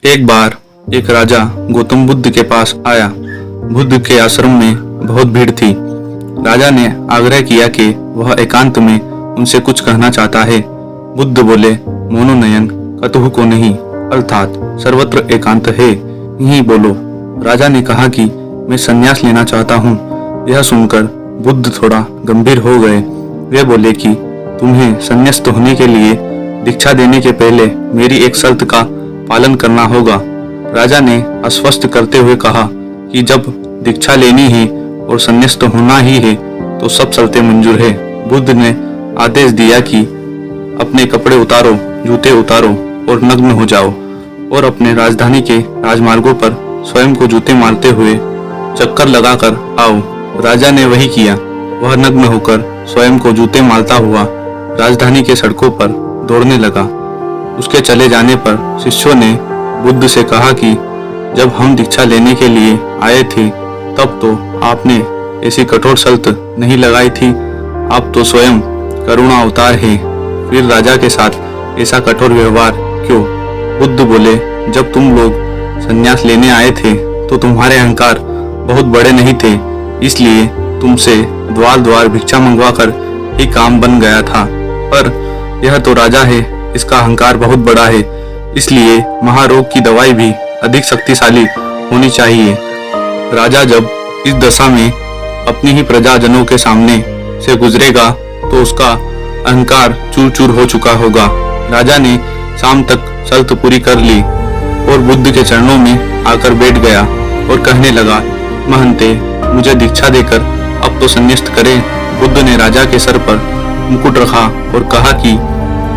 एक बार एक राजा गौतम बुद्ध के पास आया। बुद्ध के आश्रम में बहुत भीड़ थी। राजा ने आग्रह किया कि वह एकांत में उनसे कुछ कहना चाहता है। बुद्ध बोले, मोनोनयन कतहु को नहीं, अर्थात सर्वत्र एकांत है, यही बोलो। राजा ने कहा कि मैं संन्यास लेना चाहता हूँ। यह सुनकर बुद्ध थोड़ा गंभीर हो गए। वे बोले कि तुम्हें संन्यास्त होने के लिए दीक्षा देने के पहले मेरी एक शर्त का पालन करना होगा। राजा ने आश्वस्त करते हुए कहा कि जब दीक्षा लेनी है और संन्यास्त होना ही है तो सब शर्तें मंजूर है। बुद्ध ने आदेश दिया कि अपने कपड़े उतारो, जूते उतारो और नग्न हो जाओ और अपने राजधानी के राजमार्गों पर स्वयं को जूते मारते हुए चक्कर लगाकर आओ। राजा ने वही किया। वह नग्न होकर स्वयं को जूते मारता हुआ राजधानी के सड़कों पर दौड़ने लगा। उसके चले जाने पर शिष्यों ने बुद्ध से कहा कि जब हम दीक्षा लेने के लिए आए थे तब तो आपने ऐसी कठोर शर्त नहीं लगाई थी। आप तो स्वयं करुणा अवतार है, फिर राजा के साथ ऐसा कठोर व्यवहार क्यों? बुद्ध बोले, जब तुम लोग संन्यास लेने आए थे तो तुम्हारे अहंकार बहुत बड़े नहीं थे, इसलिए तुमसे द्वार द्वार भिक्षा मंगवा कर ही काम बन गया था। पर यह तो राजा है, इसका अहंकार बहुत बड़ा है, इसलिए महारोग की दवाई भी अधिक शक्तिशाली होनी चाहिए। राजा जब इस दशा में अपनी ही प्रजाजनों के सामने से गुजरेगा तो उसका अहंकार चूर चूर हो चुका होगा। राजा ने शाम तक शर्त पूरी कर ली और बुद्ध के चरणों में आकर बैठ गया और कहने लगा, महंते, मुझे दीक्षा देकर अब तो संन्यास्त करें। बुद्ध ने राजा के सर पर मुकुट रखा और कहा कि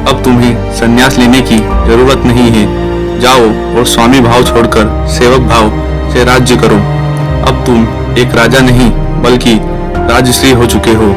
अब तुम्हें संन्यास लेने की जरूरत नहीं है, जाओ और स्वामी भाव छोड़कर सेवक भाव से राज्य करो। अब तुम एक राजा नहीं बल्कि राजश्री हो चुके हो।